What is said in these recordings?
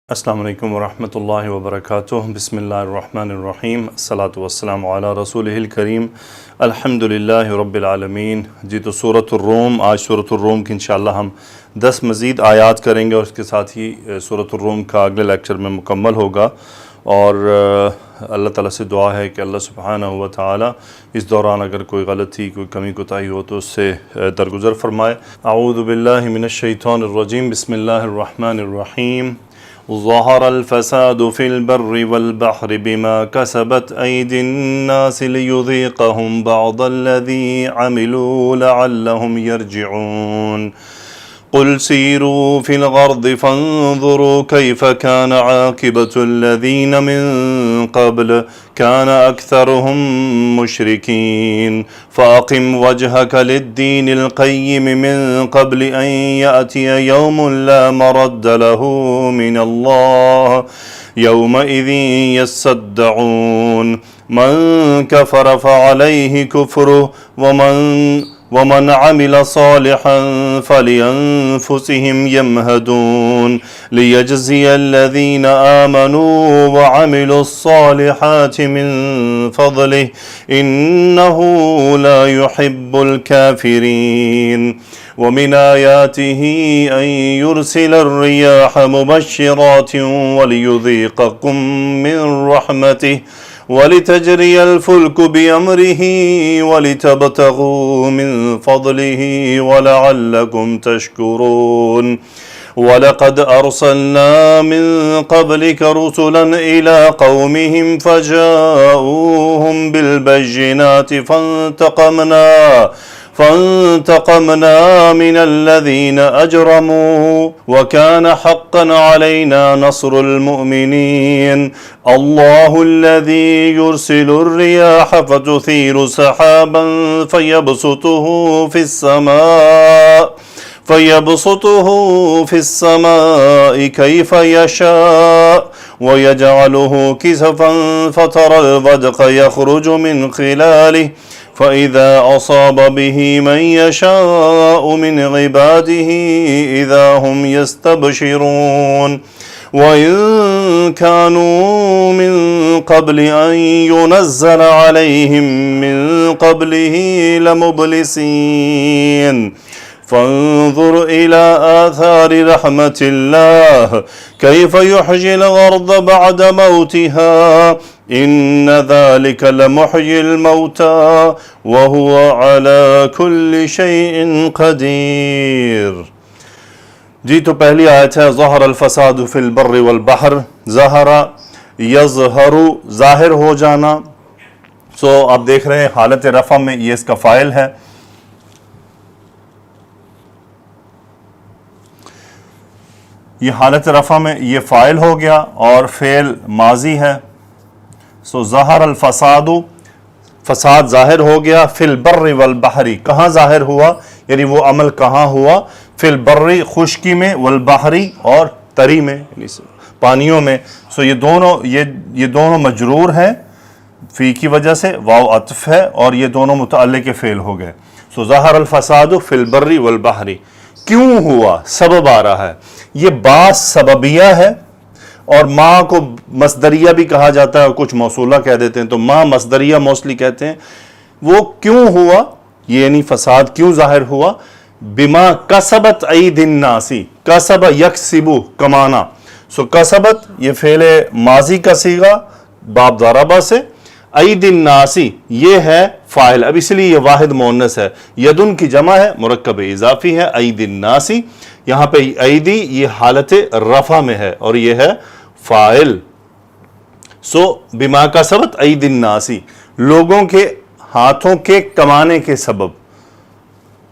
السلام علیکم ورحمۃ اللہ وبرکاتہ۔ بسم اللہ الرحمن الرحیم، الصلاۃ والسلام علی رسولہ الکریم، الحمد للہ رب العالمین۔ جی تو سورۃ الروم، آج سورۃ الروم کی انشاءاللہ ہم 10 مزید آیات کریں گے اور اس کے ساتھ ہی سورۃ الروم کا اگلے لیکچر میں مکمل ہوگا، اور اللہ تعالیٰ سے دعا ہے کہ اللہ سبحانہ و تعالیٰ اس دوران اگر کوئی غلطی، کوئی کمی کوتاہی ہو تو اس سے درگزر فرمائے۔ اعوذ باللہ من الشیطان الرجیم، بسم اللہ الرحمن الرحیم۔ ظہر الفساد فی البر والبحر بما کسبت ایدی الناس لیذیقہم بعض الذی عملوا لعلہم یرجعون۔ قل سیروا فی الارض فانظروا کیف کان عاقبۃ الذین من قبل کان اکثرہم مشرکین فاقم وجہک للدین القیم من قبل ان یأتی یوم لا مرد له من اللہ یومئذ یصدعون۔ من کفر فعلیہ کفرہ ومن عمل صالحا فلأنفسهم يمهدون ليجزي الذين آمنوا وعملوا الصالحات من فضله إنه لا يحب الكافرين۔ ومن آياته أن يرسل الرياح مبشرات وليذيقكم من رحمته وَلِتَجْرِيَ الْفُلْكُ بِأَمْرِهِ وَلِتَبْتَغُوا مِنْ فَضْلِهِ وَلَعَلَّكُمْ تَشْكُرُونَ۔ وَلَقَدْ أَرْسَلْنَا مِنْ قَبْلِكَ رُسُلًا إِلَى قَوْمِهِمْ فَجَاءُوهُمْ بِالْبَيِّنَاتِ فانتقمنا من الذين أجرموا وكان حقا علينا نصر المؤمنين۔ الله الذي يرسل الرياح فتثير سحابا فيبسطه في السماء كيف يشاء ويجعله كسفا فترى الودق يخرج من خلاله فإذا أصاب به من يشاء من عباده إذا هم يستبشرون۔ وإن كانوا من قبل أن ينزل عليهم من قبله لمبلسين۔ فانظر إلى آثار رحمة الله كيف يحيي الأرض بعد موتها إن ذلك لمحيي الموتى وهو على كل شيء قدير۔ جی تو پہلی آیت ہے ظہر الفساد فی البر والبحر۔ ظہر یظہر، ظاہر ہو جانا۔ آپ دیکھ رہے ہیں حالت رفع میں یہ اس کا فاعل ہے، یہ حالت رفع میں یہ فاعل ہو گیا اور فعل ماضی ہے۔ ظہر الفساد، فساد ظاہر ہو گیا، فی البر والبحر، کہاں ظاہر ہوا، یعنی وہ عمل کہاں ہوا، فی البر خشکی میں، والبحری اور تری میں، یعنی پانیوں میں۔ یہ دونوں مجرور ہیں فی کی وجہ سے، واو عطف ہے، اور یہ دونوں متعلق فعل ہو گئے۔ ظہر الفساد فی البر والبحر، کیوں ہوا، سبب آ رہا ہے، یہ باعث سببیہ ہے، اور ما کو مصدریہ بھی کہا جاتا ہے اور کچھ موصولہ کہہ دیتے ہیں، تو ما مصدریہ موصلی کہتے ہیں۔ وہ کیوں ہوا، یہ یعنی فساد کیوں ظاہر ہوا، بما کسبت ایدی الناس، کسب یکسب، کمانا۔ کسبت یہ فعل ماضی کا صیغہ باب ضربہ سے، ایدی الناس یہ ہے فاعل، اب اس لیے یہ واحد مؤنث ہے، یدن کی جمع ہے، مرکب اضافی ہے، ایدی الناس، یہاں پہ ایدی یہ حالت رفع میں ہے اور یہ ہے فاعل۔ بما کسبت ایدی الناس، لوگوں کے ہاتھوں کے کمانے کے سبب،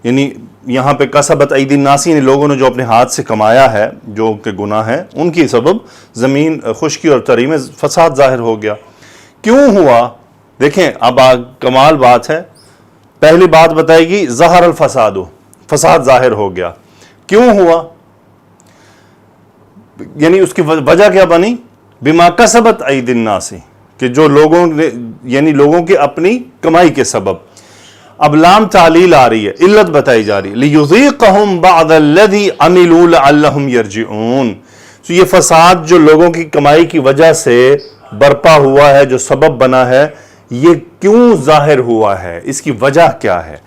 یعنی یہاں پہ کسبت ایدی الناس یعنی لوگوں نے جو اپنے ہاتھ سے کمایا ہے، جو کہ گناہ ہے، ان کی سبب زمین خشکی اور تری میں فساد ظاہر ہو گیا۔ کیوں ہوا، دیکھیں اب کمال بات ہے، پہلی بات بتائے گی ظہر الفساد، فساد ظاہر ہو گیا، کیوں ہوا، یعنی اس کی وجہ کیا بنی، بما کسبت ایدی الناس، کہ جو لوگوں نے، یعنی لوگوں کے اپنی کمائی کے سبب۔ اب لام تعلیل آ رہی ہے، علت بتائی جا رہی ہے، لیذیقہم بعض الذی عملوا لعلہم یرجعون، تو یہ فساد جو لوگوں کی کمائی کی وجہ سے برپا ہوا ہے، جو سبب بنا ہے، یہ کیوں ظاہر ہوا ہے، اس کی وجہ کیا ہے؟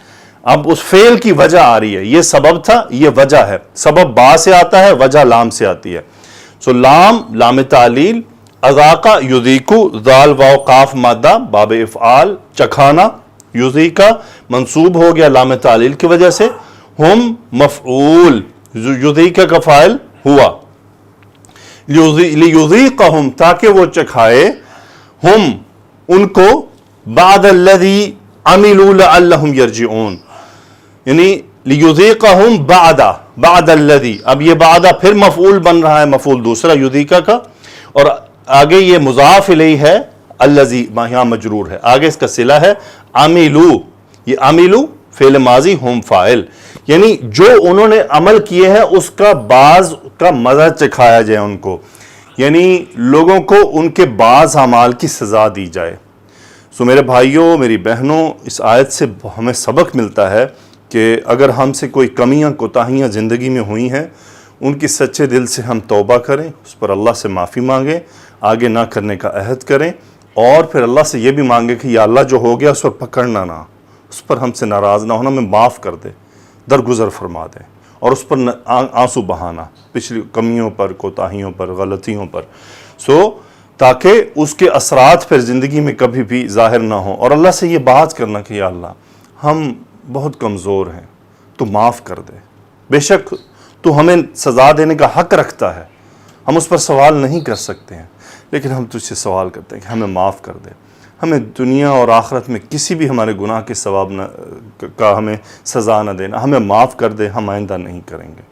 اب اس فعل کی وجہ آ رہی ہے، یہ سبب تھا، یہ وجہ ہے۔ سبب با سے آتا ہے، وجہ لام سے آتی ہے۔ سو لام تعلیل، اذاقہ یذیقو، ذال واو قاف مادہ باب افعال، چکھانا، یذیقہ منصوب ہو گیا لام تعلیل کی وجہ سے، ہم مفعول، یذیقہ کا فاعل ہوا، لیذیقہم تاکہ وہ چکھائے، ہم ان کو، بعد الذی عملوا لعلہم یرجعون، یعنی لیذیقہم بعد الذی، اب یہ بعد پھر مفعول بن رہا ہے، مفعول دوسرا یذیقہ کا، اور آگے یہ مضاف الیہ ہے، الذی یہاں مجرور ہے، آگے اس کا صلہ ہے عملوا، یہ عملوا فعل ماضی، ہم فاعل، یعنی جو انہوں نے عمل کیے ہیں اس کا بعض کا مزہ چکھایا جائے ان کو، یعنی لوگوں کو ان کے بعض اعمال کی سزا دی جائے۔ سو میرے بھائیوں، میری بہنوں، اس آیت سے ہمیں سبق ملتا ہے کہ اگر ہم سے کوئی کمیاں کوتاہیاں زندگی میں ہوئی ہیں، ان کی سچے دل سے ہم توبہ کریں، اس پر اللہ سے معافی مانگیں، آگے نہ کرنے کا عہد کریں، اور پھر اللہ سے یہ بھی مانگیں کہ یا اللہ جو ہو گیا اس پر پکڑنا نہ، اس پر ہم سے ناراض نہ ہونا، ہمیں معاف کر دے، درگزر فرما دے، اور اس پر آنسو بہانا پچھلی کمیوں پر، کوتاہیوں پر، غلطیوں پر، تاکہ اس کے اثرات پھر زندگی میں کبھی بھی ظاہر نہ ہوں، اور اللہ سے یہ بات کرنا کہ یا اللہ ہم بہت کمزور ہیں، تو معاف کر دے، بے شک تو ہمیں سزا دینے کا حق رکھتا ہے، ہم اس پر سوال نہیں کر سکتے ہیں، لیکن ہم تجھ سے سوال کرتے ہیں کہ ہمیں معاف کر دے، ہمیں دنیا اور آخرت میں کسی بھی ہمارے گناہ کے ثواب کا ہمیں سزا نہ دینا، ہمیں معاف کر دے، ہم آئندہ نہیں کریں گے،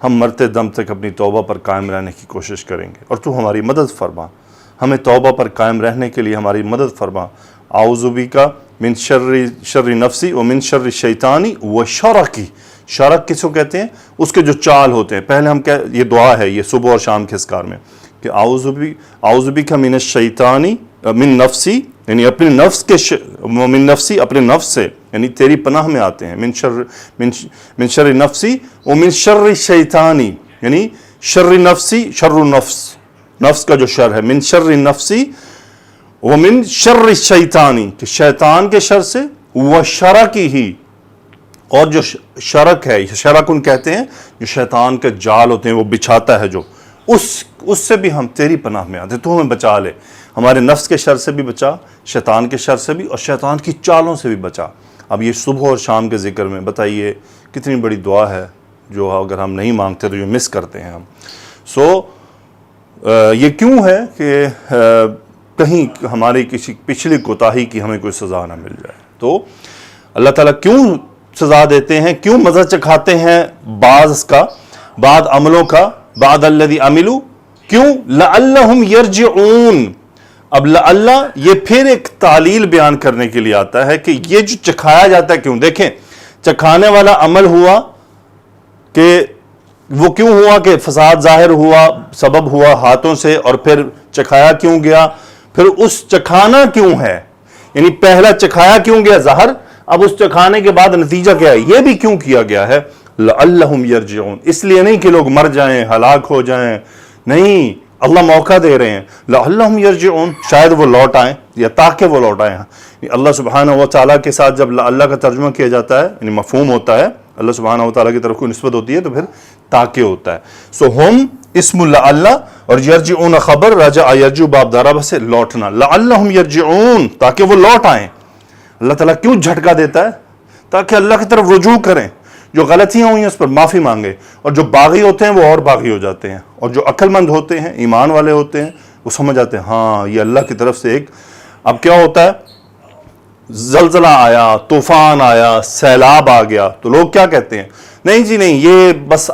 ہم مرتے دم تک اپنی توبہ پر قائم رہنے کی کوشش کریں گے، اور تو ہماری مدد فرما، ہمیں توبہ پر قائم رہنے کے لیے ہماری مدد فرما۔ اعوذ بک من شر نفسی و من شر شیطانی و شرکی، شرک کس کو کہتے ہیں؟ اس کے جو چال ہوتے ہیں، پہلے ہم یہ دعا ہے، یہ صبح اور شام کے اذکار میں کہ اعوذ بک من الشیطانی من نفسی، یعنی اپنے نفس کے من نفسی، اپنے نفس سے، یعنی تیری پناہ میں آتے ہیں، من شر نفسی و من شر شیطانی، یعنی شر نفسی، شر النفس، نفس کا جو شر ہے، من شر نفسی و من شر شیطانی، کہ شیطان کے شر سے، و شرکی ہی، اور جو شرک ہے، شرکن کہتے ہیں جو شیطان کے جال ہوتے ہیں وہ بچھاتا ہے، جو اس سے بھی ہم تیری پناہ میں آتے ہیں، تو ہمیں بچا لے، ہمارے نفس کے شر سے بھی بچا، شیطان کے شر سے بھی، اور شیطان کی چالوں سے بھی بچا۔ اب یہ صبح اور شام کے ذکر میں بتائیے کتنی بڑی دعا ہے، جو اگر ہم نہیں مانگتے تو یہ مس کرتے ہیں ہم۔ یہ کیوں ہے کہ کہیں ہماری کسی پچھلی کوتاہی کی ہمیں کوئی سزا نہ مل جائے، تو اللہ تعالیٰ کیوں سزا دیتے ہیں، کیوں مزہ چکھاتے ہیں بعض عملوں کا، بعد الذی عملوا، کیوں؟ لعلہم یرجعون۔ اب لعل یہ پھر ایک تعلیل بیان کرنے کے لیے آتا ہے کہ یہ جو چکھایا جاتا ہے کیوں، دیکھیں چکھانے والا عمل ہوا کہ وہ کیوں ہوا کہ فساد ظاہر ہوا، سبب ہوا ہاتھوں سے، اور پھر چکھایا کیوں گیا، پھر اس چکھانا کیوں ہے، یعنی پہلا چکھایا کیوں گیا ظاہر، اب اس چکھانے کے بعد نتیجہ کیا ہے، یہ بھی کیوں کیا گیا ہے، لعلہم یرجعون، اس لیے نہیں کہ لوگ مر جائیں، ہلاک ہو جائیں، نہیں، اللہ موقع دے رہے ہیں، لعلہم یرجعون، شاید وہ لوٹ آئیں، یا تاکہ وہ لوٹ آئیں۔ اللہ سبحانہ و تعالیٰ کے ساتھ جب اللہ کا ترجمہ کیا جاتا ہے، یعنی مفہوم ہوتا ہے، اللہ سبحانہ و تعالیٰ کی طرف کوئی نسبت ہوتی ہے تو پھر تاکہ ہوتا ہے۔ سو ہم اسم اللہ، اور یرجعون خبر، رجع یرجع باب ضرب سے لوٹنا، لعلہم یرجعون، تاکہ وہ لوٹ آئیں۔ اللہ تعالیٰ کیوں جھٹکا دیتا ہے؟ تاکہ اللہ کی طرف رجوع کریں، جو غلطیاں ہوئی ہیں اس پر معافی مانگے، اور جو باغی ہوتے ہیں وہ اور باغی ہو جاتے ہیں، اور جو عقل مند ہوتے ہیں، ایمان والے ہوتے ہیں، وہ سمجھ جاتے ہیں ہاں یہ اللہ کی طرف سے ایک، اب کیا ہوتا ہے، زلزلہ آیا، طوفان آیا، سیلاب آ گیا، تو لوگ کیا کہتے ہیں، نہیں جی نہیں، یہ بس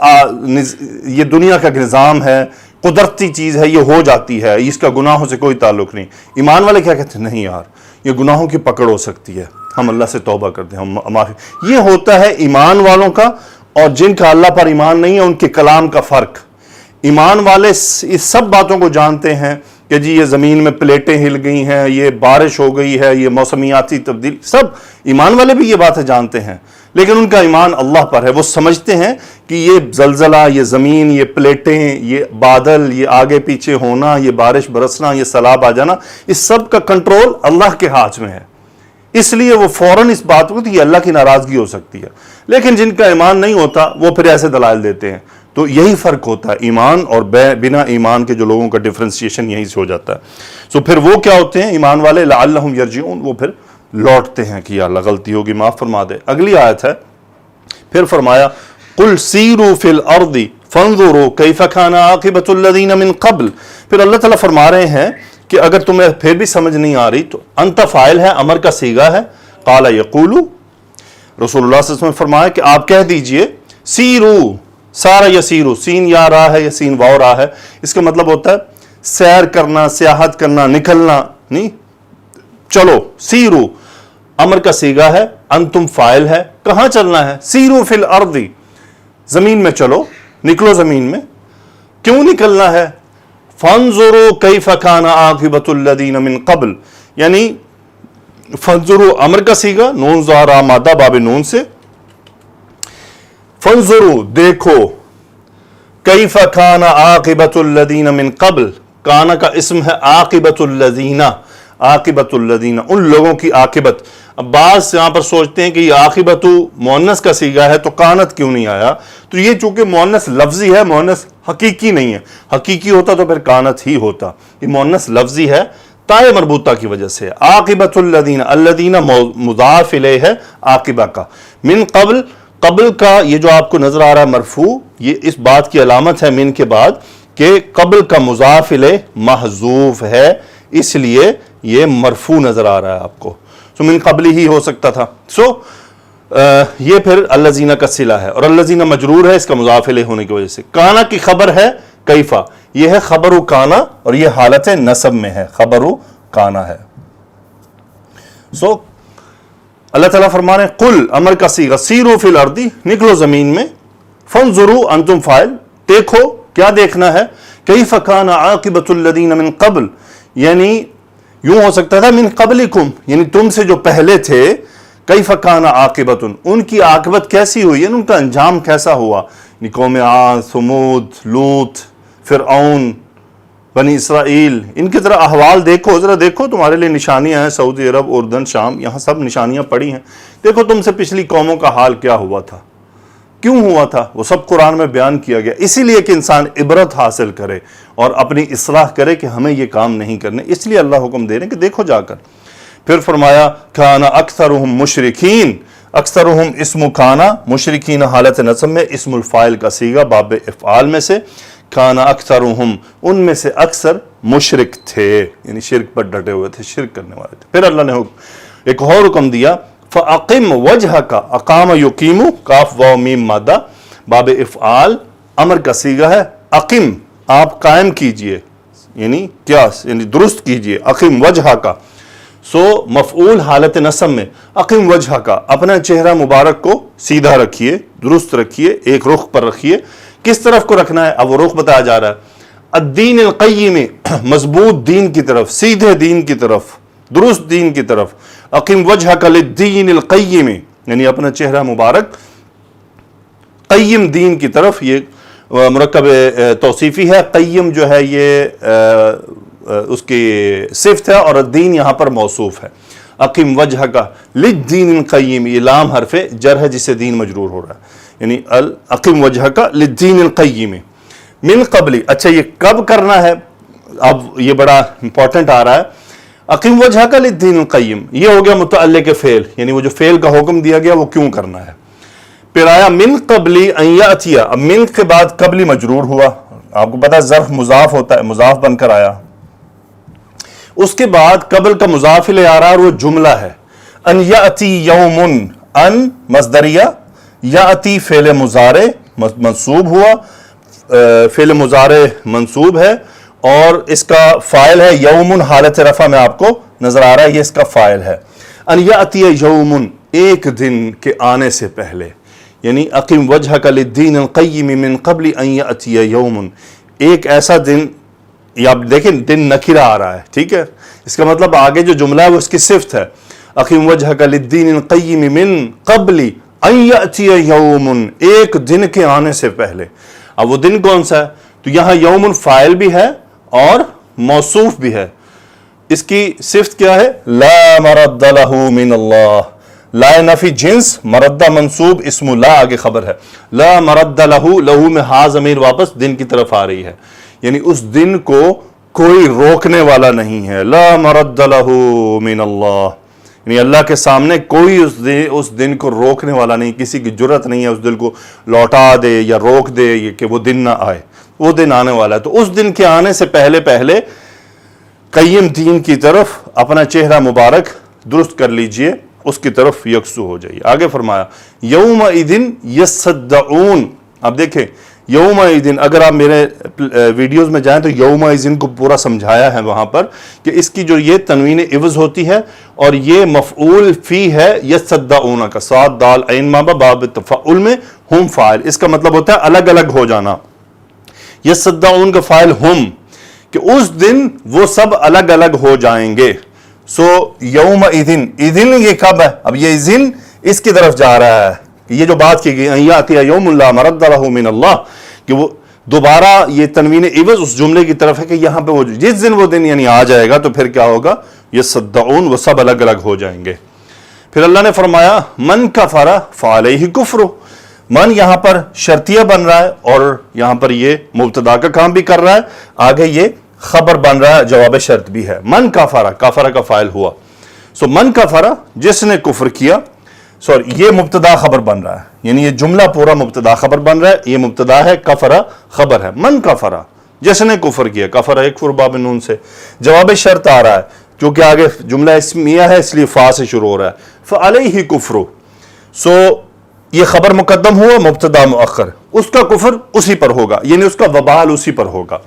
یہ دنیا کا نظام ہے، قدرتی چیز ہے، یہ ہو جاتی ہے، اس کا گناہوں سے کوئی تعلق نہیں۔ ایمان والے کیا کہتے ہیں، نہیں یار یہ گناہوں کی پکڑ ہو سکتی ہے، ہم اللہ سے توبہ کرتے ہیں، ہم معافی۔ یہ ہوتا ہے ایمان والوں کا، اور جن کا اللہ پر ایمان نہیں ہے ان کے کلام کا فرق۔ ایمان والے اس سب باتوں کو جانتے ہیں کہ جی یہ زمین میں پلیٹیں ہل گئی ہیں، یہ بارش ہو گئی ہے، یہ موسمیاتی تبدیل، سب ایمان والے بھی یہ باتیں جانتے ہیں، لیکن ان کا ایمان اللہ پر ہے. وہ سمجھتے ہیں کہ یہ زلزلہ، یہ زمین، یہ پلیٹیں، یہ بادل، یہ آگے پیچھے ہونا، یہ بارش برسنا، یہ سیلاب آ جانا، اس سب کا کنٹرول اللہ کے ہاتھ میں ہے. اس لیے وہ فوراً اس بات کو کہ یہ اللہ کی ناراضگی ہو سکتی ہے. لیکن جن کا ایمان نہیں ہوتا وہ پھر ایسے دلائل دیتے ہیں. تو یہی فرق ہوتا ہے ایمان اور بنا ایمان کے جو لوگوں کا ڈفرینسیشن یہی سے ہو جاتا ہے. سو پھر وہ کیا ہوتے ہیں ایمان والے؟ لعلہم یرجعون، وہ پھر لوٹتے ہیں کہ یا اللہ غلطی ہوگی معاف فرما دے. اگلی آیت ہے، پھر فرمایا قل سیروا فی الارض فانظروا کیف کان عاقبۃ الذین من قبل. پھر اللہ تعالیٰ فرما رہے ہیں کہ اگر تمہیں پھر بھی سمجھ نہیں آ رہی تو انت فاعل ہے، امر کا صیغہ ہے. قال یقول، رسول اللہ صلی اللہ علیہ وسلم نے فرمایا کہ آپ کہہ دیجئے سیرو، سارا یسیرو، سین یا راہ ہے یا سین واو راہ ہے، اس کا مطلب ہوتا ہے سیر کرنا، سیاحت کرنا، نکلنا. نہیں، چلو. سیرو امر کا صیغہ ہے، انتم فاعل ہے. کہاں چلنا ہے؟ سیرو فی الارض، زمین میں چلو، نکلو زمین میں. کیوں نکلنا ہے؟ فانظروا کیف کان عاقبۃ الذین من قبل، یعنی فانظروا امر کا صیغہ، نون ظاہرہ مادہ باب نون سے. فانظروا دیکھو، کیف کان عاقبۃ الذین من قبل، کانا کا اسم ہے عاقبۃ الذین، عاقبۃ الذین ان لوگوں کی عاقبت. اب بعض یہاں پر سوچتے ہیں کہ یہ عاقبت مؤنث کا صیغہ ہے تو کانت کیوں نہیں آیا؟ تو یہ چونکہ مؤنث لفظی ہے، مؤنث حقیقی نہیں ہے. حقیقی ہوتا تو پھر کانت ہی ہوتا. یہ مؤنث لفظی ہے تائے مربوطہ کی وجہ سے. عاقبۃ الذین، الذین مضاف الیہ ہے عاقبہ کا. من قبل، قبل کا یہ جو آپ کو نظر آ رہا ہے مرفوع، یہ اس بات کی علامت ہے من کے بعد کہ قبل کا مضاف الیہ محذوف ہے، اس لیے یہ مرفوع نظر آ رہا ہے آپ کو. سو من قبل ہی ہو سکتا تھا. سو یہ پھر الذین کا صلہ ہے اور الذین مجرور ہے اس کا مضاف الیہ ہونے کی وجہ سے. کانا کی خبر ہے کیفا، یہ ہے خبر کانا اور یہ حالت نصب میں ہے، خبر کانا ہے. سو اللہ تعالیٰ فرما رہے ہیں قل امر کا صیغہ، سیروا فی الارض نکلو زمین میں، فانظروا انتم فاعل دیکھو، کیا دیکھنا ہے؟ کیف کان عاقبۃ الذین من قبل، یعنی یوں ہو سکتا تھا من قبلکم، یعنی تم سے جو پہلے تھے، کیف کان عاقبۃ ان کی عاقبت کیسی ہوئی، یعنی ان کا انجام کیسا ہوا. قوم عاد، ثمود، لوط، فرعون، بنی اسرائیل، ان کی ذرا احوال دیکھو، ذرا دیکھو. تمہارے لیے نشانیاں ہیں، سعودی عرب، اردن، شام، یہاں سب نشانیاں پڑی ہیں. دیکھو تم سے پچھلی قوموں کا حال کیا ہوا تھا، کیوں ہوا تھا، وہ سب قرآن میں بیان کیا گیا. اسی لیے کہ انسان عبرت حاصل کرے اور اپنی اصلاح کرے کہ ہمیں یہ کام نہیں کرنے. اس لیے اللہ حکم دے رہے ہیں کہ دیکھو جا کر. پھر فرمایا کھانا اکثرہم مشرکین، اکثرہم اسم کھانا، مشرکین حالت نصب میں، اسم الفاعل کا صیغہ باب افعال میں سے. کھانا اکثرہم ان میں سے اکثر مشرک تھے، یعنی شرک پر ڈٹے ہوئے تھے، شرک کرنے والے تھے. پھر اللہ نے ایک اور حکم دیا، فَأَقِمْ وَجْهَكَ، اقام یقیم، کاف واو میم مادہ باب افعال، امر کا صیغہ ہے. اقم آپ قائم کیجئے، یعنی کیا، یعنی درست کیجئے. اقم وجہ کا، سو مفعول حالت نصب میں. اقم وجہ کا، اپنا چہرہ مبارک کو سیدھا رکھیے، درست رکھیے، ایک رخ پر رکھیے. کس طرف کو رکھنا ہے؟ اب وہ رخ بتایا جا رہا ہے. الدین القیم، مضبوط دین کی طرف، سیدھے دین کی طرف، درست دین کی طرف. اقم وجہک للدین القیم، یعنی اپنا چہرہ مبارک قیم دین کی طرف. یہ مرکب توصیفی ہے. قیم جو ہے یہ اس کی صفت ہے اور الدین یہاں پر موصوف ہے. اقم وجہک للدین القیم، یہ لام حرف جر ہے جس سے دین مجرور ہو رہا ہے، یعنی اقم وجہک للدین القیم من قبل. اچھا یہ کب کرنا ہے؟ اب یہ بڑا امپورٹنٹ آ رہا ہے. اقم وجہک للدین القیم، یہ ہو گیا متعلق فعل، یعنی وہ جو فعل کا حکم دیا گیا وہ کیوں کرنا ہے. پھر آیا من قبلی ان یأتی، اب من کے بعد قبلی مجرور ہوا. آپ کو پتا ہے ظرف مضاف ہوتا ہے، مضاف بن کر آیا. اس کے بعد قبل کا مضاف الیہ آ رہا ہے اور وہ جملہ ہے. ان یأتی یوم، ان مصدریہ، یأتی فعل مضارع منصوب ہوا، فعل مضارع منصوب ہے اور اس کا فاعل ہے یوم، حالت رفع میں آپ کو نظر آ رہا ہے، یہ اس کا فاعل ہے. ان یأتی یوم، ایک دن کے آنے سے پہلے، یعنی اقم وجہک للدین القیم من قبل ان یأتی یوم، ایک ایسا دن. یہ آپ دیکھیں دن نکرہ آ رہا ہے، ٹھیک ہے، اس کا مطلب آگے جو جملہ ہے وہ اس کی صفت ہے. اقم وجہک للدین القیم من قبل ان یأتی یوم، ایک دن کے آنے سے پہلے. اب وہ دن کون سا ہے؟ تو یہاں یوم فاعل بھی ہے اور موصوف بھی ہے. اس کی صفت کیا ہے؟ لا مرد لہ من اللہ. لا نفی جنس، مردہ منصوب، اسم لا آگے خبر ہے. لا مرد لہ، لہو میں ہا ضمیر واپس دن کی طرف آ رہی ہے، یعنی اس دن کو کوئی روکنے والا نہیں ہے. لا مرد لہ من اللہ، یعنی اللہ کے سامنے کوئی اس دن کو روکنے والا نہیں، کسی کی جرت نہیں ہے اس دن کو لوٹا دے یا روک دے کہ وہ دن نہ آئے. وہ دن آنے والا ہے. تو اس دن کے آنے سے پہلے پہلے قیم دین کی طرف اپنا چہرہ مبارک درست کر لیجئے، اس کی طرف یکسو ہو جائیے. آگے فرمایا یومئذ یصدعون. اب دیکھیں یومئذ، اگر آپ میرے ویڈیوز میں جائیں تو یومئذ کو پورا سمجھایا ہے وہاں پر کہ اس کی جو یہ تنوین عوض ہوتی ہے اور یہ مفعول فی ہے یصدعون کا، صاد دال عین مابا باب تفعل میں ہم فاعل. اس کا مطلب ہوتا ہے الگ الگ ہو جانا. یصدعون کا فاعل ہم، کہ اس دن وہ سب الگ الگ ہو جائیں گے. سو یومئذ، اذن یہ کب ہے؟ اب یہ اذن اس کی طرف جا رہا ہے. یہ جو بات کی گئی ان یاتی یوم لا مرد لہ من اللہ، کہ وہ دوبارہ یہ تنوین عوض اس جملے کی طرف ہے کہ یہاں پہ وہ جس دن وہ دن یعنی آ جائے گا تو پھر کیا ہوگا؟ یصدعون، وہ سب الگ الگ ہو جائیں گے. پھر اللہ نے فرمایا من کفر فعلیہ کفر. من یہاں پر شرطیہ بن رہا ہے اور یہاں پر یہ مبتدا کا کام بھی کر رہا ہے، آگے یہ خبر بن رہا ہے، جواب شرط بھی ہے. من کفر، کفر کا فاعل ہوا. سو من کفر، جس نے کفر کیا، یہ مبتدا خبر بن رہا ہے، یعنی یہ جملہ پورا مبتدا خبر بن رہا ہے. یہ مبتدا ہے، کفر خبر ہے. من کفر، جس نے کفر کیا، کفر یکفر باب نون سے جواب شرط آ رہا ہے کیونکہ آگے جملہ اسمیہ ہے اس لیے فا سے شروع ہو رہا ہے. فعلیہ کفر، سو یہ خبر مقدم ہوا، مبتدا مؤخر، اس کا کفر اسی پر ہوگا، یعنی اس کا وبال اسی پر ہوگا.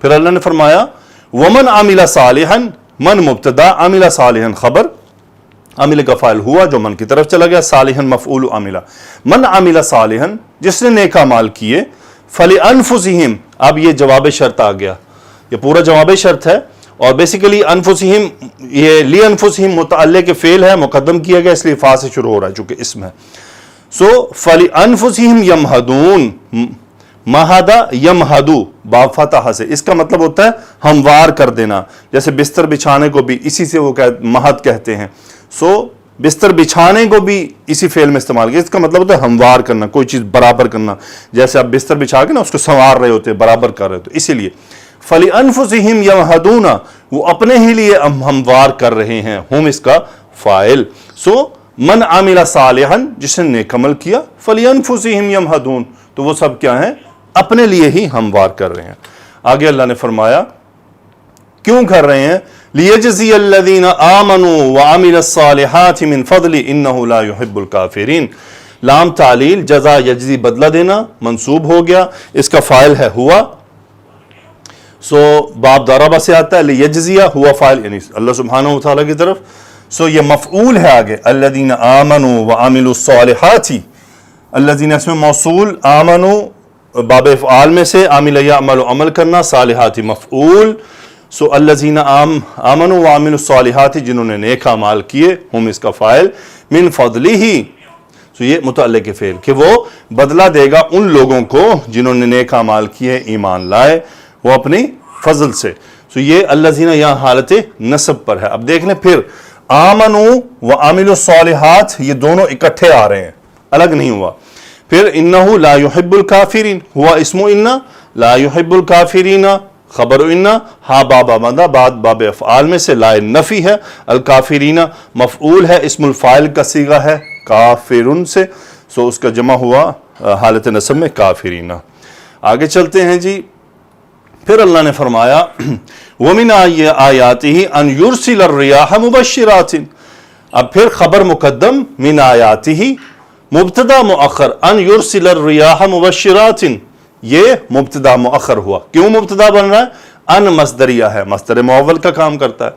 پھر اللہ نے فرمایا ومن عمل صالحا، من مبتدا، عمل صالحا خبر، عمل کا فاعل ہوا جو من کی طرف چلا گیا، صالحا مفعول عمل. من عمل صالحا، جس نے نیک اعمال کیے، فلانفسہم، اب یہ جواب شرط آ گیا، یہ پورا جواب شرط ہے. اور بیسیکلی انفسہم، یہ لی انفسہم متعلق فعل ہے، مقدم کیا گیا اس لیے فا سے شروع ہو رہا ہے چونکہ اسم ہے. سو فلانفسہم یمہدون، مہدا یمہدو باب فتح سے، اس کا مطلب ہوتا ہے ہموار کر دینا. جیسے بستر بچھانے کو بھی اسی سے وہ مہد کہتے ہیں. سو بستر بچھانے کو بھی اسی فعل میں استعمال کیا، اس کا مطلب ہوتا ہے ہموار کرنا، کوئی چیز برابر کرنا. جیسے آپ بستر بچھا کے نا اس کو سنوار رہے ہوتے ہیں، برابر کر رہے ہوتے، اسی لیے فلانفسہم یمہدون، وہ اپنے ہی لیے ہموار کر رہے ہیں، ہم اس کا فاعل. سو من عمل صالحا، جس نے نیک عمل کیا، فلانفسہم یمہدون، تو وہ سب کیا ہیں؟ اپنے لیے ہی ہموار کر رہے ہیں. آگے اللہ نے فرمایا کیوں کر رہے ہیں؟ لیجزی الذین آمنوا وعملوا الصالحات من فضل انہ لا یحب الکافرین. لام تعلیل، جزا یجزی بدلہ دینا، منصوب ہو گیا، اس کا فاعل ہے ہوا. سو باب ضرب سے آتا ہے، لیجزیہ ہوا فاعل، یعنی اللہ سبحانہ وتعالی کی طرف. سو یہ مفعول ہے آگے، الذین آمنوا وعملوا الصالحات. الذین اس میں موصول، آمنوا باب افعال میں سے، عامل یعمل عمل کرنا، صالحات مفعول. سو الذین آمنوا وعملوا الصالحات، جنہوں نے نیک اعمال کیے، ہم اس کا فاعل، من فضلہ، سو یہ متعلق فعل کہ وہ بدلہ دے گا ان لوگوں کو جنہوں نے نیک اعمال کیے، ایمان لائے، وہ اپنی فضل سے. سو یہ الذین یہاں حالت نصب پر ہے. اب دیکھ لیں پھر آمنوا وعملوا الصالحات، یہ دونوں اکٹھے آ رہے ہیں، الگ نہیں ہوا. پھر انہ لا یحب الکافرین، ہوا اسم انہ، لا یحب الکافرین خبر انہ، ہا باب آمدہ بعد باب افعال میں سے، لا نفی ہے، الکافرین مفعول ہے، اسم الفاعل کا صیغہ ہے کافرن سے، سو اس کا جمع ہوا حالت نصب میں کافرین. آگے چلتے ہیں جی. پھر اللہ نے فرمایا وَمِنْ آیَاتِهِ أَنْ يُرْسِلَ الرِّيَاحَ مُبَشِّرَاتٍ. اب پھر خبر مقدم، من آیاتہ، مبتدا مؤخر، ان یرسل الریاح مبشرات، یہ مبتدا مؤخر ہوا. کیوں مبتدا بن رہا ہے؟ ان مصدریہ ہے، مصدر معول کا کام کرتا ہے.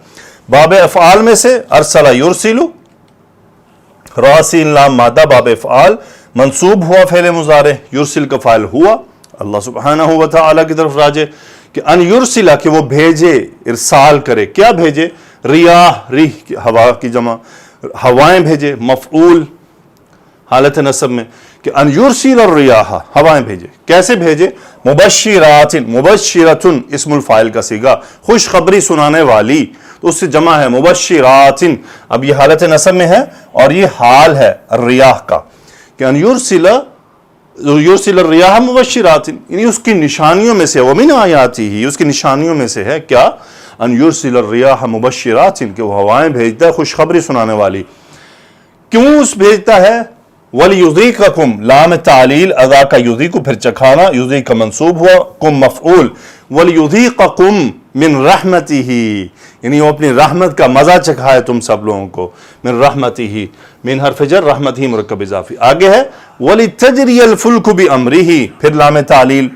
باب افعال میں سے ارسل یرسل، راسل لام مادہ باب افعال، منصوب ہوا فعل مضارع، یرسل کا فاعل ہوا، اللہ سبحانہ و تعالی کی طرف راجع کہ ان یرسلہ، کہ وہ بھیجے، ارسال کرے. کیا بھیجے؟ ریاح، ریح ہوا کی جمع، ہوائیں بھیجے، مفعول. حالت نصب میں کہ ان یرسل الریاح ہوائیں بھیجے. کیسے بھیجے؟ مبشرات، مبشرتن اسم الفاعل کا صیغہ، خوشخبری سنانے والی، تو اس سے جمع ہے مبشرات. اب یہ حالت نصب میں ہے اور یہ حال ہے الریاح کا کہ ان یرسل الریاح مبشرات، یعنی اس کی نشانیوں میں سے، ومن آیاتہ، اس کی نشانیوں میں سے ہے کیا؟ ان یرسل الریاح مبشرات، کہ وہ ہوائیں بھیجتا ہے خوشخبری سنانے والی. کیوں اس بھیجتا ہے؟ وَلِيُذِيقَكُمْ لام تعلیل اذا کا یذیق پھر چکھانا، یذیق منصوب ہوا، کم مفعول. وَلِيُذِيقَكُمْ مِنْ رَحْمَتِهِ، یعنی وہ اپنی رحمت کا مزہ چکھائے تم سب لوگوں کو. من رحمتہ، من حرف جر، رحمتہ مرکب اضافی. آگے ہے وَلِتَجْرِيَ الْفُلْكُ بِأَمْرِهِ، پھر لام تعلیل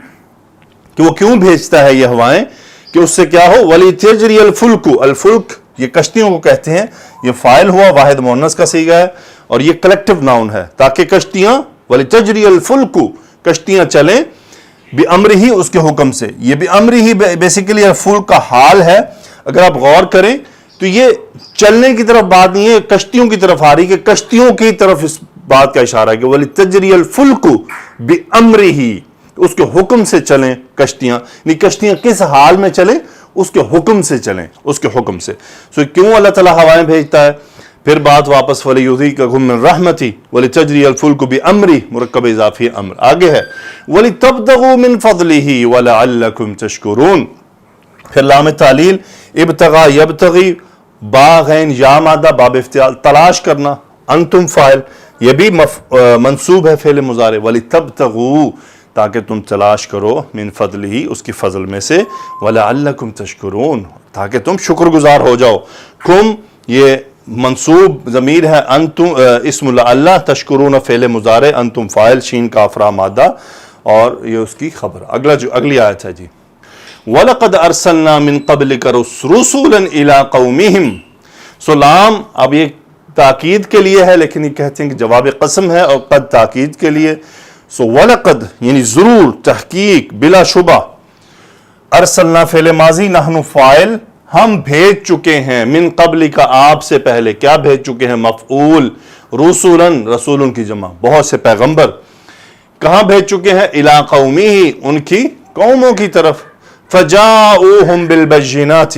کہ وہ کیوں بھیجتا ہے یہ ہوائیں کہ اس سے کیا ہو. وَلِتَجْرِيَ الْفُلْكُ، الفلک یہ کشتیوں کو کہتے ہیں، یہ فاعل ہوا، واحد مؤنث کا صیغہ ہے اور یہ کلیکٹیو ناؤن ہے، تاکہ کشتیاں وَلِتَجْرِيَ الْفُلْكُ کشتیاں چلیں بِأَمْرِهِ اس کے حکم سے. یہ بِأَمْرِهِ بیسیکلی فلک کا حال ہے. اگر آپ غور کریں تو یہ چلنے کی طرف بات نہیں ہے، کشتیوں کی طرف آ رہی کہ کشتیوں کی طرف اس بات کا اشارہ ہے کہ وَلِتَجْرِيَ الْفُلْكُ بِأَمْرِهِ، اس کے حکم سے چلیں کشتیاں. یعنی کشتیاں کس حال میں چلیں؟ اس کے حکم سے چلیں، اس کے حکم سے. سو کیوں اللہ تعالیٰ ہوائیں بھیجتا ہے؟ پھر بات واپس وَلِيُذِيقَكُم مِّن رَحْمَتِهِ وَلِتَجْرِيَ الْفُلْكُ بِأَمْرِهِ مرکب اضافی امر. آگے ہے وَلِتَبْتَغُوا مِن فَضْلِهِ وَلَعَلَّكُمْ تَشْكُرُونَ. پھر لام تعلیل ابتغاء یبتغی، با غین یا مادہ باب افتعال، تلاش کرنا، انتم فاعل، یہ بھی منصوب ہے فعل مضارع. وَلِتَبْتَغُوا تاکہ تم تلاش کرو، من فضلہ اس کی فضل میں سے، وَلَعَلَّكُمْ تَشْكُرُونَ تاکہ تم شکر گزار ہو جاؤ. کم یہ منصوب ضمیر ہے، انتم اسم لعلہ، تشکرون فعل مضارع، انتم فاعل، شین کاف را مادہ اور یہ اس کی خبر. اگلی آیت ہے جی وَلَقَدْ أَرْسَلْنَا مِن قَبْلِكَ رُسُولًا إِلَىٰ قَوْمِهِمْ. سو لام اب یہ تاکید کے لیے ہے، لیکن یہ کہتے ہیں کہ جواب قسم ہے، اور قد تاکید کے لیے. سو وَلَقَدْ یعنی ضرور، تحقیق، بلا شبہ. ارسلنا فعل ماضی، نحن فاعل، ہم بھیج چکے ہیں، من قبل کا آپ سے پہلے. کیا بھیج چکے ہیں؟ مفعول. رسولاً رسولن کی جمع، بہت سے پیغمبر. کہاں بھیج چکے ہیں؟ الی قومہ ان کی قوموں کی طرف. فجاؤہم بالبینات،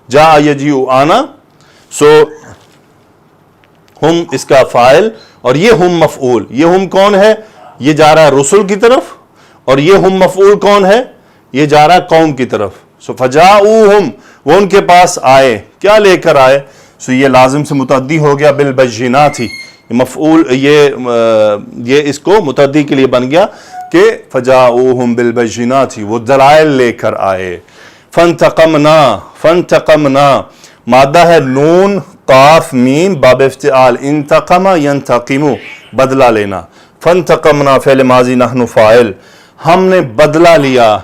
جاء یجیء آنا. سو ہم اس کا فاعل اور یہ ہم مفعول. یہ ہم کون ہے؟ یہ جا رہا ہے رسول کی طرف، اور یہ ہم مفعول کون ہے؟ یہ جا رہا ہے قوم کی طرف. سو فجاؤہم وہ ان کے پاس آئے، کیا لے کر آئے؟ سو یہ لازم سے متعدی ہو گیا بالبینات، مفعول یہ اس کو متعدی کے لیے بن گیا کہ فجاؤہم بالبینات، وہ دلائل لے کر آئے. فانتقمنا مادہ ہے نون قاف میم باب افتعال، انتقم ینتقم بدلہ لینا. فانتقمنا فعل ماضی نحن فاعل، ہم نے بدلہ لیا.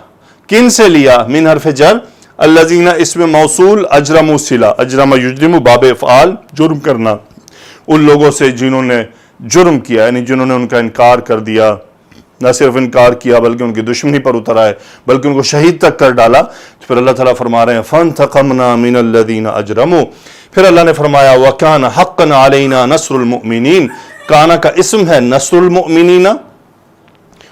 کن سے لیا؟ من حرف جر، الذین اسم موصول، اجرموا صلہ، اجرم یجرم باب افعال، جرم کرنا، ان لوگوں سے جنہوں نے جرم کیا، یعنی جنہوں نے ان کا انکار کر دیا. نہ صرف انکار کیا بلکہ ان کی دشمنی پر اتر آئے، بلکہ ان کو شہید تک کر ڈالا. تو پھر اللہ تعالیٰ فرما رہے ہیں فانتقمنا من الذین اجرموا. پھر اللہ نے فرمایا وَكَانَ حَقًّا عَلَيْنَا نَصْرُ الْمُؤْمِنِينَ. کانا کا اسم ہے نصر المؤمنین،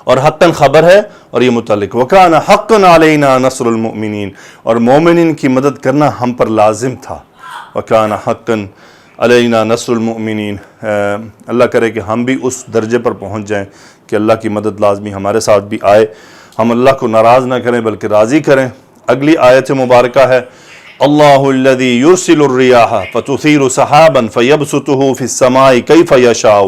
اور حقاً خبر ہے اور یہ متعلق وَكَانَ حَقًّا عَلَيْنَا نَصْرُ الْمُؤْمِنِينَ، اور مومنین کی مدد کرنا ہم پر لازم تھا. وَكَانَ حَقًّا عَلَيْنَا نَصْرُ الْمُؤْمِنِينَ. اللہ کرے کہ ہم بھی اس درجے پر پہنچ جائیں کہ اللہ کی مدد لازمی ہمارے ساتھ بھی آئے، ہم اللہ کو ناراض نہ کریں بلکہ راضی کریں. اگلی آیت مبارکہ ہے اللہ الذی یرسل الریاح فتثیر سحابا فیبسطہ فی السماء کیف یشاء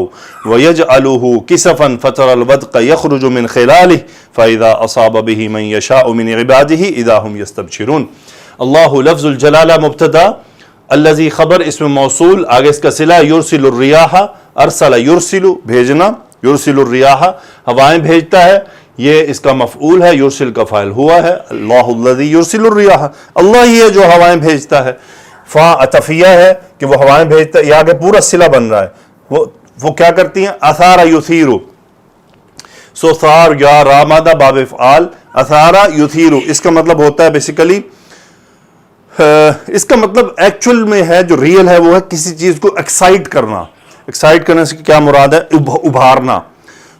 ویجعلہ کسفا فتری الودق یخرج من خلالہ فاذا اصاب به من یشاء من عبادہ اذا هم یستبشرون. اللہ لفظ الجلالہ مبتدا، الذی خبر اسم موصول، آگے اس کا صلہ یرسل الریاح، ارسل یرسل بھیجنا، یرسل الریاح ہوائیں بھیجتا ہے، یہ اس کا مفعول ہے، یرسل کا فاعل ہوا ہے. اللہ الذی یرسل الریاح، اللہ ہی ہے جو ہوائیں بھیجتا ہے. فا عطفیہ ہے کہ وہ ہوائیں بھیجتا ہے، یہ آگے پورا صلہ بن رہا ہے. وہ کیا کرتی ہیں؟ اثار یثیر. سو ثار یا را مادہ باب افعال، اثار یثیر اس کا مطلب ہوتا ہے بیسیکلی، اس کا مطلب ایکچول میں ہے جو ریئل ہے وہ ہے کسی چیز کو ایکسائٹ کرنا، ایکسائٹ کرنے سے کیا مراد ہے؟ ابھارنا.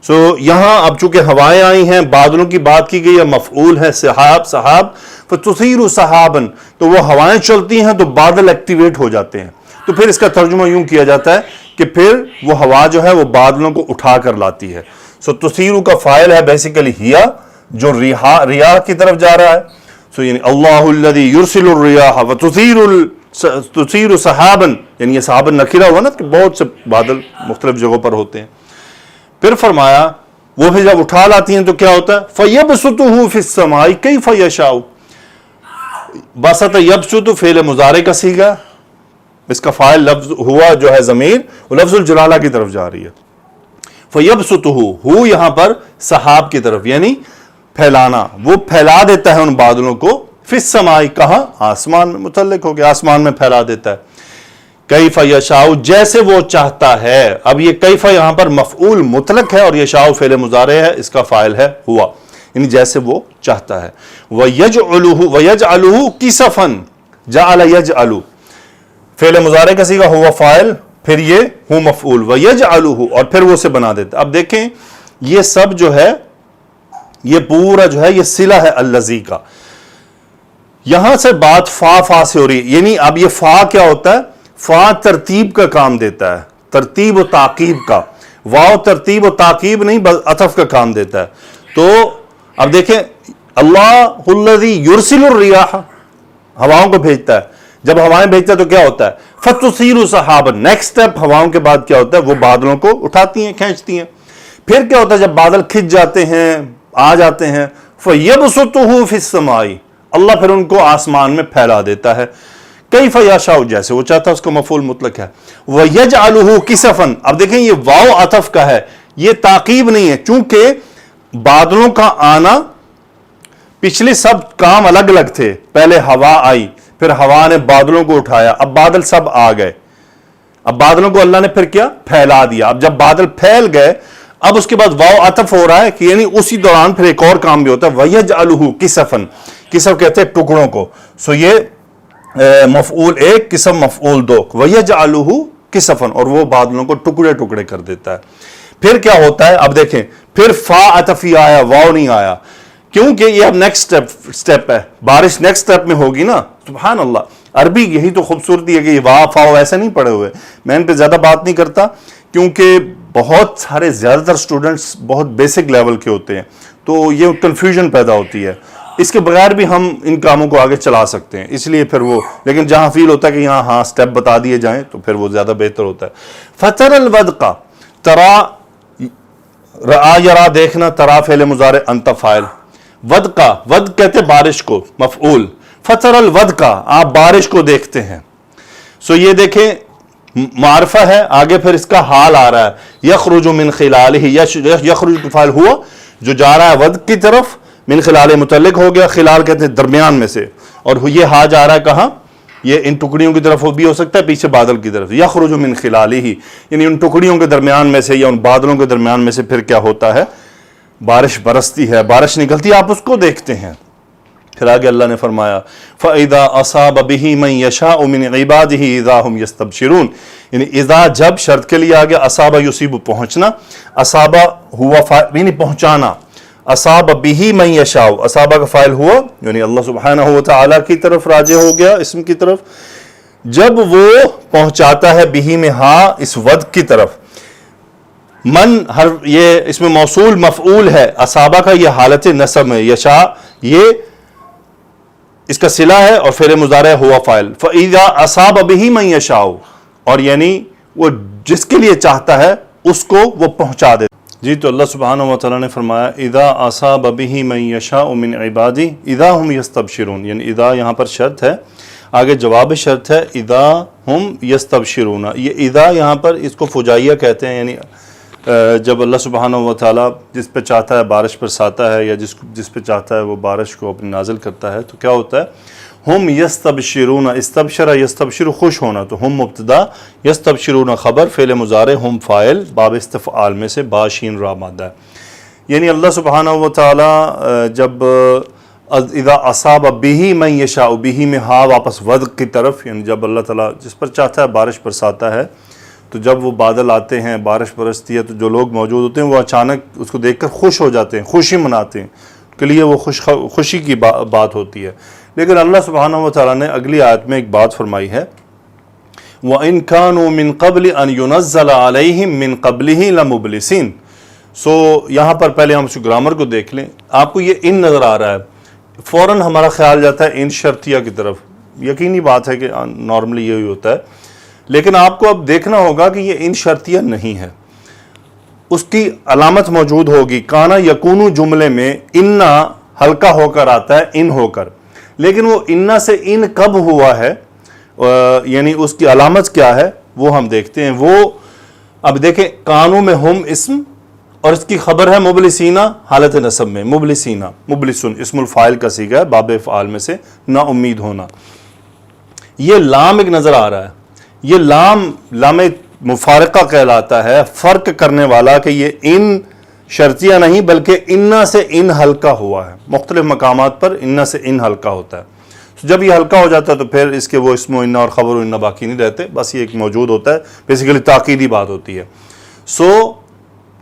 سو یہاں اب چونکہ ہوائیں آئی ہیں، بادلوں کی بات کی گئی ہے، مفعول ہے سحاب فتثیر سحابا، تو وہ ہوائیں چلتی ہیں تو بادل ایکٹیویٹ ہو جاتے ہیں. تو پھر اس کا ترجمہ یوں کیا جاتا ہے کہ پھر وہ ہوا جو ہے وہ بادلوں کو اٹھا کر لاتی ہے. سو تثیر کا فاعل ہے بیسیکلی ہیا، جو ریاح کی طرف جا رہا ہے. سو یعنی اللہ الذی یرسل الریاح وتثیر سحابا، یعنی یہ سحابا نکرہ ہوا نا کہ بہت سے بادل مختلف جگہوں پر ہوتے ہیں. پھر فرمایا وہ پھر جب اٹھا لاتی ہیں تو کیا ہوتا ہے؟ فَيَبْسُطُهُ فِي السَّمَاءِ كَيْفَ يَشَاءُ. بسط یبسط فعل مضارع کا صیغہ، اس کا فاعل لفظ ہوا جو ہے ضمیر وہ لفظ الجلالہ کی طرف جا رہی ہے. فَيَبْسُطُهُ، ہو یہاں پر سحاب کی طرف یعنی پھیلانا، وہ پھیلا دیتا ہے ان بادلوں کو. فِي السَّمَاءِ، کہاں؟ آسمان میں، متعلق ہو گیا آسمان میں پھیلا دیتا ہے. کیف یشاء، جیسے وہ چاہتا ہے. اب یہ کیف یہاں پر مفعول مطلق ہے اور یشاء فعل مضارع ہے، اس کا فاعل ہے ہوا، یعنی جیسے وہ چاہتا ہے. وَيَجْعَلُهُ كِسَفًا، جعل یجعل فعل مضارع کا صیغہ ہوا فاعل، پھر یہ ہو مفعول، وَيَجْعَلُهُ، اور پھر وہ اسے بنا دیتا. اب دیکھیں یہ سب جو ہے یہ پورا جو ہے یہ صلہ ہے الذی کا. یہاں سے بات فا سے ہو رہی ہے، یعنی اب یہ فا کیا ہوتا ہے؟ فا ترتیب کا کام دیتا ہے، ترتیب و تعقیب کا. واو ترتیب و تعقیب نہیں، بس عطف کا کام دیتا ہے. تو اب دیکھیں اللہ الذی یرسل الریاح، ہواؤں کو بھیجتا ہے. جب ہوائیں بھیجتا ہے تو کیا ہوتا ہے؟ فتثیر سحابا، نیکسٹ اسٹیپ ہواؤں کے بعد کیا ہوتا ہے؟ وہ بادلوں کو اٹھاتی ہیں، کھینچتی ہیں. پھر کیا ہوتا ہے جب بادل کھنچ جاتے ہیں، آ جاتے ہیں؟ فَيَبْسُطُهُ فِي السَّمَاءِ، اللہ پھر ان کو آسمان میں پھیلا دیتا ہے. کیف یشاء، جیسے وہ چاہتا ہے، اس کا مفعول مطلق ہے. وَيَجْعَلُهُ كِسَفًا، اب دیکھیں یہ واو عطف کا ہے، یہ تعقیب نہیں ہے، چونکہ بادلوں کا آنا، پچھلے سب کام الگ الگ تھے. پہلے ہوا آئی، پھر ہوا نے بادلوں کو اٹھایا، اب بادل سب آ گئے. اب بادلوں کو اللہ نے پھر کیا؟ پھیلا دیا. اب جب بادل پھیل گئے، اب اس کے بعد واو عطف ہو رہا ہے کہ یعنی اسی دوران پھر ایک اور کام بھی ہوتا ہے. وَيَجْعَلُهُ كِسَفًا، کسف کہتے ہیں ٹکڑوں کو. سو یہ مفعول ایک، قسم مفعول دو. وَيَجْعَلُهُ كِسَفًا، اور وہ بادلوں کو ٹکڑے ٹکڑے کر دیتا ہے. پھر کیا ہوتا ہے؟ اب دیکھیں پھر فا عطفی آیا، واو نہیں آیا، کیونکہ یہ اب نیکسٹ سٹیپ ہے. بارش نیکسٹ سٹیپ میں ہوگی نا. سبحان اللہ، عربی یہی تو خوبصورتی ہے کہ یہ وا فاو ایسے نہیں پڑھے ہوئے. میں ان پہ زیادہ بات نہیں کرتا کیونکہ بہت سارے زیادہ تر اسٹوڈنٹس بہت بیسک لیول کے ہوتے ہیں، تو یہ کنفیوژن پیدا ہوتی ہے. اس کے بغیر بھی ہم ان کاموں کو آگے چلا سکتے ہیں، اس لیے پھر وہ، لیکن جہاں فیل ہوتا ہے کہ یہاں ہاں سٹیپ بتا دیے جائیں تو پھر وہ زیادہ بہتر ہوتا ہے. فَتَرَ الْوَدْقَ، ترا رعا یرا دیکھنا، ترا فعل مضارع انت فاعل. ودقہ، ود کہتے بارش کو، مفعول. فَتَرَ الْوَدْقَ، آپ بارش کو دیکھتے ہیں. سو یہ دیکھیں معرفہ ہے، آگے پھر اس کا حال آ رہا ہے. یخرج من خلالہ، یخرج کا فاعل ہوا جو جا رہا ہے ودق کی طرف، من خلال متعلق ہو گیا، خلال کہتے ہیں درمیان میں سے، اور یہ ہا جا رہا ہے کہاں؟ یہ ان ٹکڑیوں کی طرف بھی ہو سکتا ہے، پیچھے بادل کی طرف. یخرج من خلالہ، یعنی ان ٹکڑیوں کے درمیان میں سے یا ان بادلوں کے درمیان میں سے پھر کیا ہوتا ہے؟ بارش برستی ہے، بارش نکلتی ہے، آپ اس کو دیکھتے ہیں. پھر آگے اللہ نے فرمایا فَإِذَا أَصَابَ بِهِ مَن يَشَاءُ مِنْ عِبَادِهِ إِذَا هُمْ يَسْتَبْشِرُونَ، یعنی اذا جب شرط کے لیے آگے اصاب یصیب پہنچنا، اصاب ہوا یعنی پہنچانا، اصاب به من یشاء، اصاب کا فاعل ہوا یعنی اللہ سبحانہ و تعالی کی طرف راجع ہو گیا، اسم کی طرف. جب وہ پہنچاتا ہے به میں ہاں اس ود کی طرف، من ہر یہ اس میں موصول مفعول ہے، اصابہ کا یہ حالت نصب ہے، یشاء یہ اس کا صلہ ہے اور فعل مضارع ہوا فاعل. فَإِذَا أَصَابَ بِهِ مَن يَشَاءُ، اور یعنی وہ جس کے لیے چاہتا ہے اس کو وہ پہنچا دے. جی تو اللہ سبحانہ و تعالیٰ نے فرمایا اذا اصاب به من یشاء من عبادی اذا هم یستبشرون، یعنی اذا یہاں پر شرط ہے، آگے جواب شرط ہے اذا هم یستبشرون. یہ اذا یہاں پر اس کو فجائیہ کہتے ہیں، یعنی جب اللہ سبحانہ و تعالیٰ جس پہ چاہتا ہے بارش برساتا ہے یا جس پہ چاہتا ہے وہ بارش کو اپنی نازل کرتا ہے تو کیا ہوتا ہے؟ ہم یستبشرون، استبشر یستبشر خوش ہونا، تو ہم مبتدا، یستبشرون خبر، فعل مضارع ہم فاعل، باب استفعال میں سے باشین را مادہ ہے. یعنی اللہ سبحانہ و تعالیٰ جب اذا اصاب به من یشاء، به میں ہا واپس ود کی طرف، یعنی جب اللہ تعالیٰ جس پر چاہتا ہے بارش برساتا ہے تو جب وہ بادل آتے ہیں، بارش برستی ہے، تو جو لوگ موجود ہوتے ہیں وہ اچانک اس کو دیکھ کر خوش ہو جاتے ہیں، خوشی مناتے ہیں، ان کے لیے وہ خوشی کی بات ہوتی ہے۔ لیکن اللہ سبحانہ و تعالیٰ نے اگلی آیت میں ایک بات فرمائی ہے، وَإِن كَانُوا مِن قَبْلِ أَن يُنَزَّلَ عَلَيْهِم مِّن قَبْلِهِ لَمُبْلِسِينَ۔ یہاں پر پہلے ہم اس گرامر کو دیکھ لیں۔ آپ کو یہ ان نظر آ رہا ہے، فوراً ہمارا خیال جاتا ہے ان شرطیہ کی طرف۔ یقینی بات ہے کہ نارملی یہی ہوتا ہے، لیکن آپ کو اب دیکھنا ہوگا کہ یہ ان شرطیہ نہیں ہے، اس کی علامت موجود ہوگی۔ کانا یکونو جملے میں انا ہلکا ہو کر آتا ہے، ان ہو کر، لیکن وہ انا سے ان کب ہوا ہے، یعنی اس کی علامت کیا ہے وہ ہم دیکھتے ہیں۔ وہ اب دیکھیں، کانو میں ہم اسم اور اس کی خبر ہے مبلسینہ حالت نصب میں، مبلسینہ، مبلسن اسم الفاعل کا صیغہ ہے، باب افعال میں سے نا امید ہونا۔ یہ لام ایک نظر آ رہا ہے، یہ لام مفارقہ کہلاتا ہے، فرق کرنے والا، کہ یہ ان شرطیہ نہیں بلکہ انا سے ان ہلکا ہوا ہے۔ مختلف مقامات پر انا سے ان ہلکا ہوتا ہے، تو جب یہ ہلکا ہو جاتا ہے تو پھر اس کے وہ اسم و انا اور خبر و انا باقی نہیں رہتے، بس یہ ایک موجود ہوتا ہے، بیسیکلی تاکیدی بات ہوتی ہے۔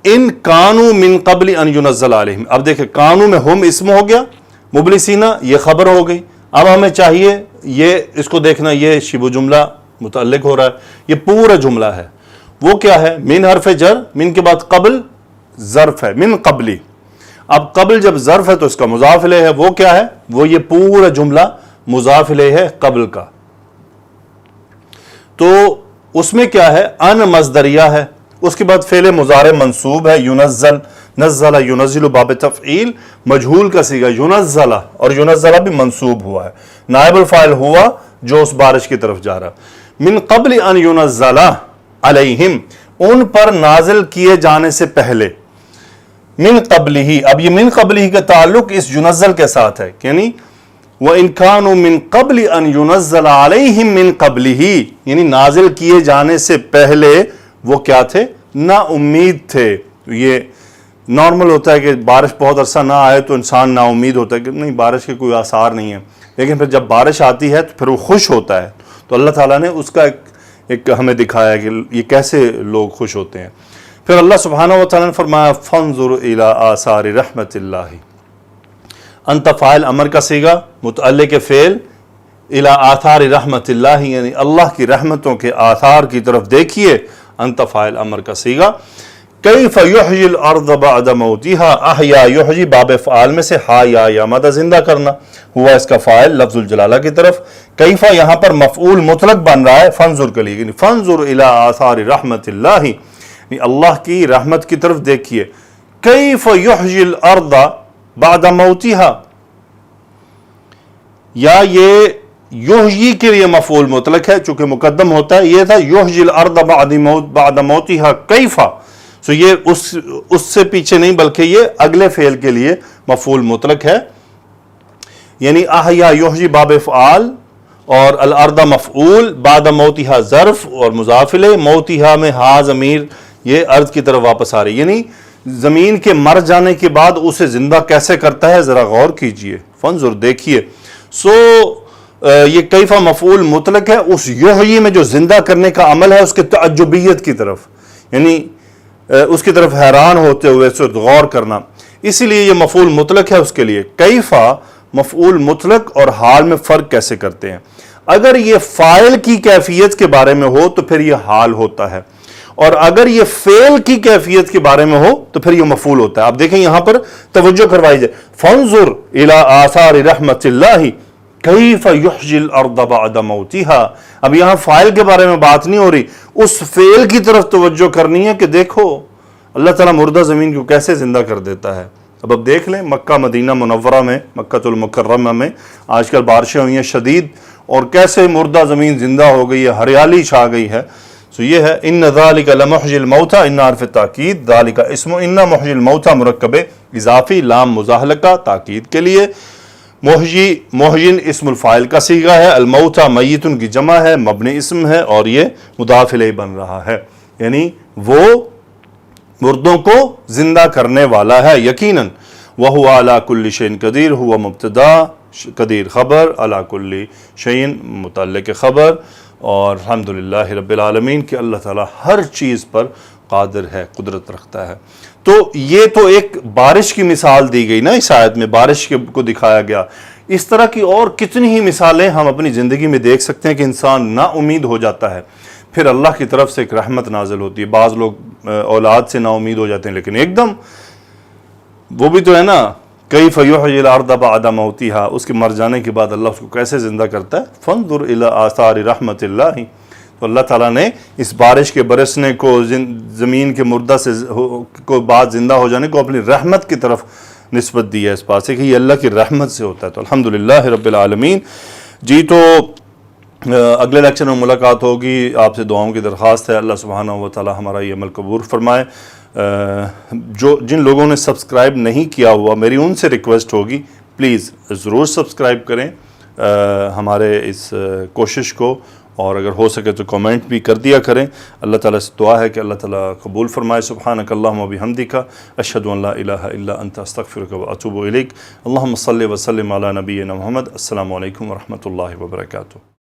ان کانو من قبل ان ينزل علیہم، اب دیکھیں کانو میں ہم اسم ہو گیا، مبلسینہ یہ خبر ہو گئی۔ اب ہمیں چاہیے یہ اس کو دیکھنا، یہ شبہ جملہ متعلق ہو رہا ہے، یہ پورا جملہ ہے، وہ کیا ہے؟ من حرف جر، من کے بعد قبل ظرف ہے، من قبلی۔ اب قبل جب ظرف ہے تو اس کا مضاف الیہ ہے، وہ کیا ہے؟ وہ یہ پورا جملہ مضاف الیہ ہے قبل کا۔ تو اس میں کیا ہے؟ ان مصدریہ ہے، اس کے بعد فعل مضارع منصوب ہے، ینزل، نزل ینزل باب تفعیل، مجہول کا صیغہ ینزل، اور ینزل بھی منصوب ہوا ہے، نائب الفاعل ہوا جو اس بارش کی طرف جا رہا۔ من قبل ان ینزل علیہم، ان پر نازل کیے جانے سے پہلے، من قبل ہی، اب یہ من قبل ہی کا تعلق اس ینزل کے ساتھ ہے، یعنی وَإِن كَانُوا مِن قَبْلِ أَن يُنَزَّلَ عَلَيْهِم مِّن قَبْلِهِ، یعنی نازل کیے جانے سے پہلے وہ کیا تھے؟ نا امید تھے۔ یہ نارمل ہوتا ہے کہ بارش بہت عرصہ نہ آئے تو انسان نا امید ہوتا ہے کہ نہیں بارش کے کوئی آثار نہیں ہے، لیکن پھر جب بارش آتی ہے تو پھر وہ خوش ہوتا ہے۔ تو اللہ تعالیٰ نے اس کا ایک ہمیں دکھایا کہ یہ کیسے لوگ خوش ہوتے ہیں۔ پھر اللہ سبحانہ و تعالیٰ نے فرمایا فَانظُرْ إِلَىٰ آثَارِ رَحْمَةِ اللَّهِ، انت فاعل امر کا صیغہ، متعلق فعل الی آثار رحمت اللہ، یعنی اللہ کی رحمتوں کے آثار کی طرف دیکھیے، انت فاعل امر کا صیغہ۔ کیف یحیی الارض بعد موتها، احیا یحیی باب افعال میں سے ہا یا مدہ زندہ کرنا ہوا اس کا فاعل لفظ الجلالہ کی طرف۔ کیف یہاں پر مفعول مطلق بن رہا ہے فانظر کے لیے، یعنی فانظر الی آثار رحمت اللہ، یعنی اللہ کی رحمت کی طرف دیکھیے۔ کیف یحیی الارض بعد موتها، یا یہ یحیی کے لیے مفعول مطلق ہے چونکہ مقدم ہوتا ہے، یہ تھا یحیی الارض بعد موتها کیف، سو یہ اس سے پیچھے نہیں بلکہ یہ اگلے فعل کے لیے مفعول مطلق ہے، یعنی احیا یحیی باب افعال اور الارض مفعول، بعد موتها ظرف اور مضاف الیہ، موتها میں ہا ضمیر یہ ارض کی طرف واپس آ رہی، یعنی زمین کے مر جانے کے بعد اسے زندہ کیسے کرتا ہے، ذرا غور کیجئے، فانظر دیکھیے۔ یہ کیفہ مفعول مطلق ہے اس یحیی میں جو زندہ کرنے کا عمل ہے اس کے تعجبیت کی طرف، یعنی اس کی طرف حیران ہوتے ہوئے اس وقت غور کرنا، اسی لیے یہ مفعول مطلق ہے اس کے لیے۔ کیفہ مفعول مطلق اور حال میں فرق کیسے کرتے ہیں؟ اگر یہ فاعل کی کیفیت کے بارے میں ہو تو پھر یہ حال ہوتا ہے، اور اگر یہ فعل کی کیفیت کے بارے میں ہو تو پھر یہ مفعول ہوتا ہے۔ آپ دیکھیں یہاں پر توجہ کروائی جائے، فانظر الی آثار رحمت اللہ کیف یحیی الارض بعد موتها، اب یہاں فاعل کے بارے میں بات نہیں ہو رہی، اس فعل کی طرف توجہ کرنی ہے کہ دیکھو اللہ تعالیٰ مردہ زمین کو کیسے زندہ کر دیتا ہے۔ اب دیکھ لیں مکہ مدینہ منورہ میں، مکہ المکرمہ میں آج کل بارشیں ہوئی ہیں شدید، اور کیسے مردہ زمین زندہ ہو گئی ہے، ہریالی چھا گئی ہے۔ تو یہ ہے ان ذالک لمحیی الموتى، ان حرف تاکید، ذالک اسم ان محیی الموتى مرکب اضافی، لام مزاحلقہ تاکید کے لیے، محیین اسم الفاعل کا صیغہ ہے، الموتى میتن کی جمع ہے، مبنی اسم ہے، اور یہ مضاف الیہ بن رہا ہے، یعنی وہ مردوں کو زندہ کرنے والا ہے یقیناً۔ وَهُوَ عَلَى كُلِّ شَيْءٍ قَدِيرٌ، هو مبتدا قدیر، خبر علی کل شیء متعلق خبر، اور الحمدللہ رب العالمین کہ اللہ تعالیٰ ہر چیز پر قادر ہے، قدرت رکھتا ہے۔ تو یہ تو ایک بارش کی مثال دی گئی نا اس آیت میں، بارش کو دکھایا گیا۔ اس طرح کی اور کتنی ہی مثالیں ہم اپنی زندگی میں دیکھ سکتے ہیں کہ انسان نا امید ہو جاتا ہے، پھر اللہ کی طرف سے ایک رحمت نازل ہوتی ہے۔ بعض لوگ اولاد سے نا امید ہو جاتے ہیں، لیکن ایک دم وہ بھی تو ہے نا، کیف یحیی الارض بعد موتها، اس کے مر جانے کے بعد اللہ اس کو کیسے زندہ کرتا ہے۔ فانظر الی آثار رحمت اللہ، تو اللہ تعالیٰ نے اس بارش کے برسنے کو، زمین کے مردہ سے کو بعد زندہ ہو جانے کو اپنی رحمت کی طرف نسبت دی ہے، اس بات سے کہ یہ اللہ کی رحمت سے ہوتا ہے۔ تو الحمدللہ رب العالمین۔ جی تو اگلے لیکچر میں ملاقات ہوگی، آپ سے دعاؤں کی درخواست ہے، اللہ سبحانہ و تعالیٰ ہمارا یہ عمل قبول فرمائے۔ جن لوگوں نے سبسکرائب نہیں کیا ہوا، میری ان سے ریکویسٹ ہوگی پلیز ضرور سبسکرائب کریں ہمارے اس کوشش کو، اور اگر ہو سکے تو کمنٹ بھی کر دیا کریں۔ اللہ تعالیٰ سے دعا ہے کہ اللہ تعالیٰ قبول فرمائے۔ سبحانک اللہم و بحمدک، اشہد ان لا الہ الا انت، استغفرک و اتوب الیک۔ اللہم صلی وسلم علی نبینا محمد۔ السلام علیکم ورحمۃ اللہ وبرکاتہ۔